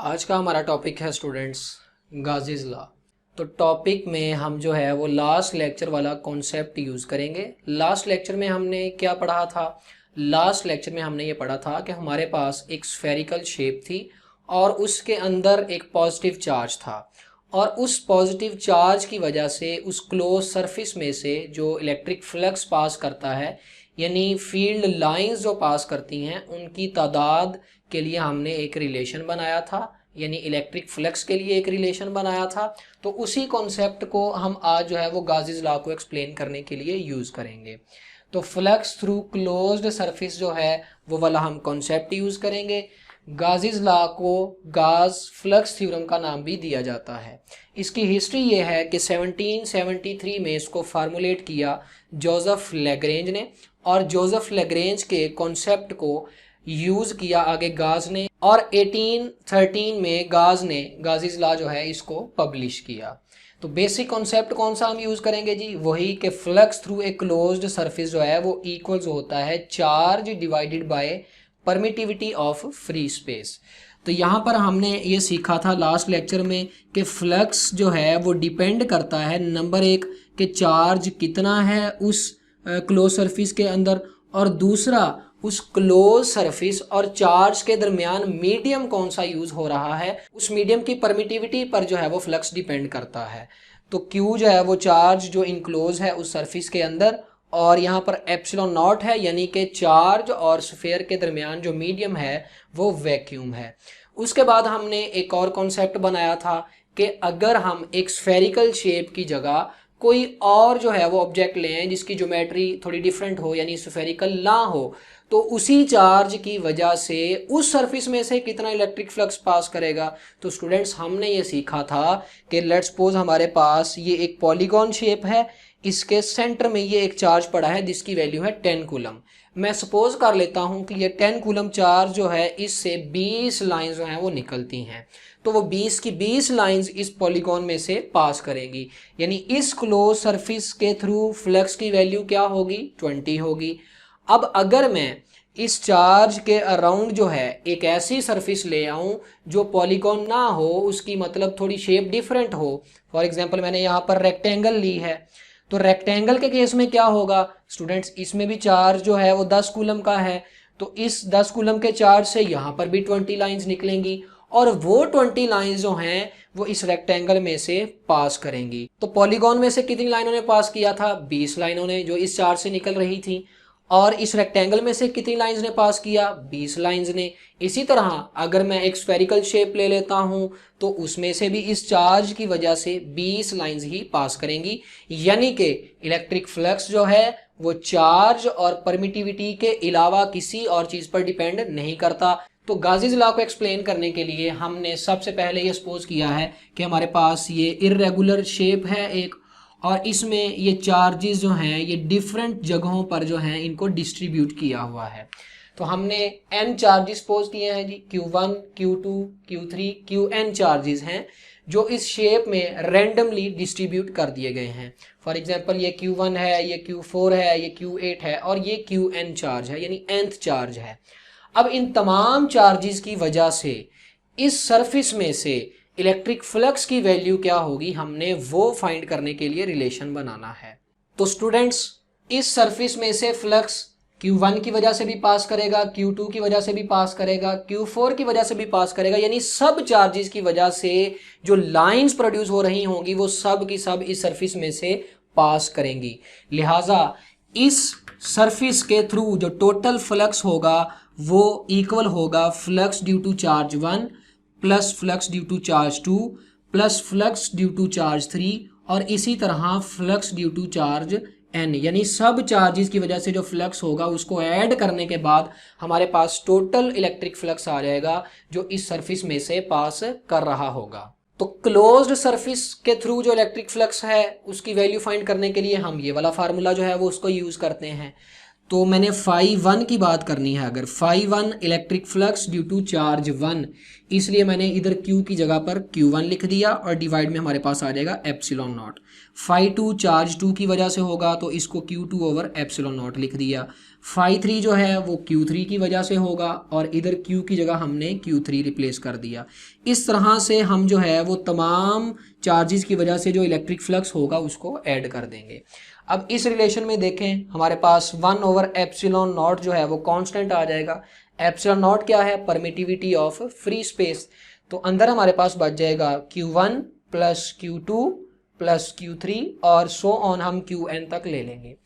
आज का हमारा टॉपिक है स्टूडेंट्स गाज़ीज़ लॉ। तो टॉपिक में हम जो है वो लास्ट लेक्चर वाला कॉन्सेप्ट यूज़ करेंगे। लास्ट लेक्चर में हमने क्या पढ़ा था? लास्ट लेक्चर में हमने ये पढ़ा था कि हमारे पास एक स्फेरिकल शेप थी और उसके अंदर एक पॉजिटिव चार्ज था और उस पॉजिटिव चार्ज की वजह से उस क्लोज सरफेस में से जो इलेक्ट्रिक फ्लक्स पास करता है, यानी फील्ड लाइंस जो पास करती हैं, उनकी तादाद के लिए हमने एक रिलेशन बनाया था, यानी इलेक्ट्रिक फ्लक्स के लिए एक रिलेशन बनाया था। तो उसी कॉन्सेप्ट को हम आज जो है वो गाज़ीज़ लॉ को एक्सप्लेन करने के लिए यूज़ करेंगे। तो फ्लक्स थ्रू क्लोज्ड सरफेस जो है वो वाला हम कॉन्सेप्ट यूज़ करेंगे। गाज़ीज़ लॉ को गाज फ्लक्स थ्योरम का नाम भी दिया जाता है। इसकी हिस्ट्री ये है कि 1773 में इसको फार्मूलेट किया जोसेफ लैग्रेंज ने और जोसेफ लैग्रेंज के कॉन्सेप्ट को यूज़ किया आगे गाज ने और 1813 में गाज ने गाज़ीज़ लॉ जो है इसको पब्लिश किया। तो बेसिक कॉन्सेप्ट कौन सा हम यूज़ करेंगे जी? वही कि flux through a closed surface जो है वो इक्वल्स होता है charge divided by permittivity of free space. तो यहाँ पर हमने ये सीखा था लास्ट लेक्चर में कि फ्लक्स जो है वो डिपेंड करता है नंबर एक कि चार्ज कितना है उस क्लोज सरफेस के अंदर, और दूसरा उस क्लोज सरफेस और चार्ज के दरमियान मीडियम कौन सा यूज हो रहा है, उस मीडियम की परमिटिविटी पर जो है वो फ्लक्स डिपेंड करता है। तो Q जो है वो चार्ज जो इनक्लोज है उस सरफेस के अंदर, और यहाँ पर एप्सिलॉन नॉट है यानी कि चार्ज और स्फीयर के दरमियान जो मीडियम है वो वैक्यूम है। उसके बाद हमने एक और कॉन्सेप्ट बनाया था कि अगर हम एक स्फेरिकल शेप की जगह कोई और जो है वो ऑब्जेक्ट लें जिसकी ज्योमेट्री थोड़ी डिफरेंट हो यानी स्फेरिकल ना हो, तो उसी चार्ज की वजह से उस सरफेस में से कितना इलेक्ट्रिक फ्लक्स पास करेगा। तो स्टूडेंट्स हमने ये सीखा था कि लेट्स सपोज हमारे पास ये एक पॉलीगॉन शेप है, इसके सेंटर में ये एक चार्ज पड़ा है जिसकी वैल्यू है 10 कूलम। मैं सपोज कर लेता हूं कि ये 10 कूलम चार्ज जो है इससे 20 लाइंस जो हैं वो निकलती हैं, तो वो 20 की 20 लाइंस इस पॉलीगॉन में से पास करेंगी, यानी इस क्लोज सरफेस के थ्रू फ्लक्स की वैल्यू क्या होगी? 20 होगी। अब अगर मैं इस चार्ज के अराउंड जो है एक ऐसी सरफेस ले आऊं जो पॉलीगॉन ना हो, उसकी मतलब थोड़ी शेप डिफरेंट हो, फॉर एग्जांपल मैंने यहाँ पर रेक्टेंगल ली है, तो रेक्टेंगल के केस में क्या होगा स्टूडेंट्स? इसमें भी चार्ज जो है वो 10 कूलम का है, तो इस 10 कूलम के चार्ज से यहाँ पर भी 20 लाइंस निकलेंगी और वो 20 लाइंस जो हैं वो इस रेक्टेंगल में से पास करेंगी। तो पॉलीगॉन में से कितनी लाइनों ने पास किया था? 20 लाइनों ने जो इस चार्ज से निकल रही थी, और इस रेक्टेंगल में से कितनी लाइंस ने पास किया? 20 लाइंस ने। इसी तरह अगर मैं एक स्फेरिकल शेप ले लेता हूं तो उसमें से भी इस चार्ज की वजह से 20 लाइंस ही पास करेंगी, यानी कि इलेक्ट्रिक फ्लक्स जो है वो चार्ज और परमिटिविटी के अलावा किसी और चीज पर डिपेंड नहीं करता। तो गाज़ीज़ लॉ को एक्सप्लेन करने के लिए हमने सबसे पहले ये सपोज किया है कि हमारे पास ये इर्रेगुलर शेप है एक, और इसमें ये चार्जेस जो हैं ये डिफरेंट जगहों पर जो हैं इनको डिस्ट्रीब्यूट किया हुआ है। तो हमने n चार्जेस पोज किए हैं जी, Q1, Q2, Q3, Qn charges हैं जो इस शेप में रैंडमली डिस्ट्रीब्यूट कर दिए गए हैं। फॉर एग्जांपल ये Q1 है, ये Q4 है, ये Q8 है और ये Qn चार्ज है यानी nth चार्ज है। अब इन तमाम चार्जेस की वजह से इस सरफेस में से इलेक्ट्रिक फ्लक्स की वैल्यू क्या होगी, हमने वो फाइंड करने के लिए रिलेशन बनाना है। तो स्टूडेंट्स इस सरफेस में से फ्लक्स Q1 की वजह से भी पास करेगा, Q2 की वजह से भी पास करेगा, Q4 की वजह से भी पास करेगा, यानी सब चार्जेस की वजह से जो लाइंस प्रोड्यूस हो रही होंगी वो सब की सब इस सरफेस में से पास करेंगी। लिहाजा इस सरफेस के थ्रू जो टोटल फ्लक्स होगा वो इक्वल होगा flux due to charge 1 plus flux due to charge 2 plus flux due to charge 3 और इसी तरह flux due to charge n, यानी सब चार्जेस की वजह से जो फ्लक्स होगा उसको ऐड करने के बाद हमारे पास टोटल इलेक्ट्रिक फ्लक्स आ जाएगा जो इस सरफेस में से पास कर रहा होगा। तो क्लोज्ड सरफेस के थ्रू जो इलेक्ट्रिक फ्लक्स है उसकी वैल्यू फाइंड करने के लिए हम ये वाला फार्मूला जो है वो उसको यूज करते हैं। तो मैंने फाई 1 की बात करनी है, अगर phi 1 electric flux due to charge 1, इसलिए मैंने इधर Q की जगह पर Q1 लिख दिया और डिवाइड में हमारे पास आ जाएगा एप्सिलॉन नॉट। फाई 2 चार्ज 2 की वजह से होगा तो इसको Q2 ओवर एप्सिलॉन नॉट लिख दिया। फाई 3 जो है वो Q3 की वजह से होगा और इधर Q की जगह हमने Q3 रिप्लेस कर दिया। इस तरह से हम जो है वो तमाम चार्जेस की वजह से जो इलेक्ट्रिक फ्लक्स होगा उसको ऐड कर देंगे। अब इस रिलेशन में देखें हमारे पास 1 ओवर एप्सिलॉन नॉट जो है वो कांस्टेंट आ जाएगा। एप्सिलॉन नॉट क्या है? Permittivity of free space. तो अंदर हमारे पास बच जाएगा Q1 plus Q2 plus Q3 और सो ऑन, हम Qn तक ले लेंगे।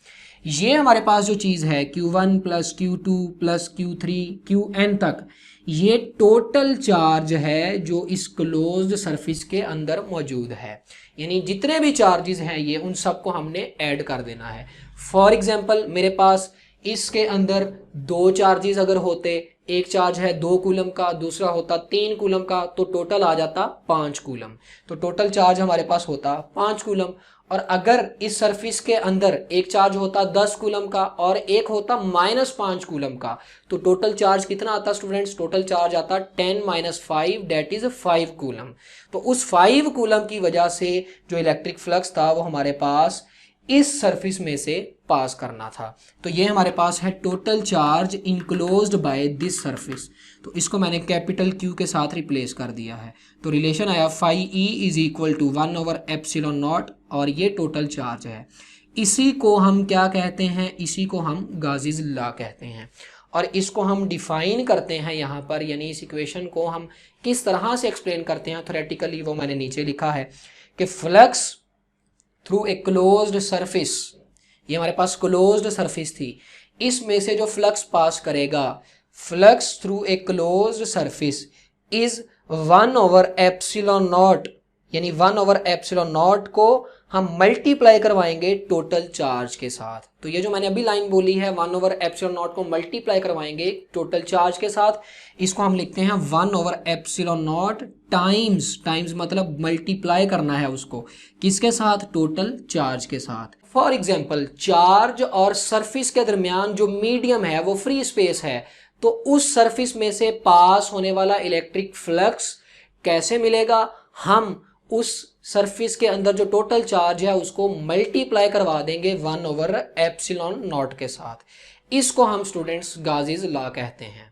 ये हमारे पास जो चीज़ है Q1 plus Q2 plus Q3 Qn तक, ये टोटल चार्ज है जो इस क्लोज्ड सरफेस के अंदर मौजूद है। यानी जितने भी चार्जेस हैं ये उन सबको हमने ऐड कर देना है। फॉर एग्जांपल मेरे पास इसके अंदर दो चार्जेस अगर होते, एक चार्ज है 2 कूलम का, दूसरा होता 3 कूलम का, तो टोटल आ जाता 5 कूलम। तो टोटल चार्ज हमारे पास होता 5 कूलम। और अगर इस सरफेस के अंदर एक चार्ज होता 10 कूलम का और एक होता -5 कूलम का, तो टोटल चार्ज कितना आता स्टूडेंट्स? टोटल चार्ज आता 10 - 5 डेट इज 5 कूलम। तो उस 5 कूलम की वजह से जो इलेक्ट्रिक फ्लक्स था वो हमारे पास इस सरफेस में से पास करना था। तो ये हमारे पास है total charge enclosed by this surface. तो इसको मैंने कैपिटल Q के साथ रिप्लेस कर दिया है। तो रिलेशन आया phi E is equal to 1 over epsilon naught और ये टोटल चार्ज है। इसी को हम क्या कहते हैं? इसी को हम गाज़ीज़ लॉ कहते हैं और इसको हम डिफाइन करते हैं यहाँ पर। यानी इस इक्वेशन को हम किस तरह से एक्सप्लेन करते हैं थ्योरेटिकली, वो मैंने नीचे लिखा है कि flux through a closed surface, ये हमारे पास क्लोज्ड सरफेस थी, इसमें से जो फ्लक्स पास करेगा, flux through a closed surface is 1 over epsilon not. यानी 1 ओवर एप्सिलॉन नॉट को हम मल्टीप्लाई करवाएंगे टोटल चार्ज के साथ। तो ये जो मैंने अभी लाइन बोली है 1 ओवर एप्सिलॉन नॉट को मल्टीप्लाई करवाएंगे टोटल चार्ज के साथ, इसको हम लिखते हैं 1 ओवर एप्सिलॉन नॉट टाइम्स मतलब मल्टीप्लाई करना है उसको किसके साथ? टोटल चार्ज के साथ। फॉर एग्जाम्पल चार्ज और सरफेस के दरमियान जो मीडियम है वो फ्री स्पेस है, तो उस सरफेस में से पास होने वाला इलेक्ट्रिक फ्लक्स कैसे मिलेगा? हम उस सरफेस के अंदर जो टोटल चार्ज है उसको मल्टीप्लाई करवा देंगे 1 ओवर एप्सिलॉन नॉट के साथ। इसको हम स्टूडेंट्स गाज़ीज़ लॉ कहते हैं।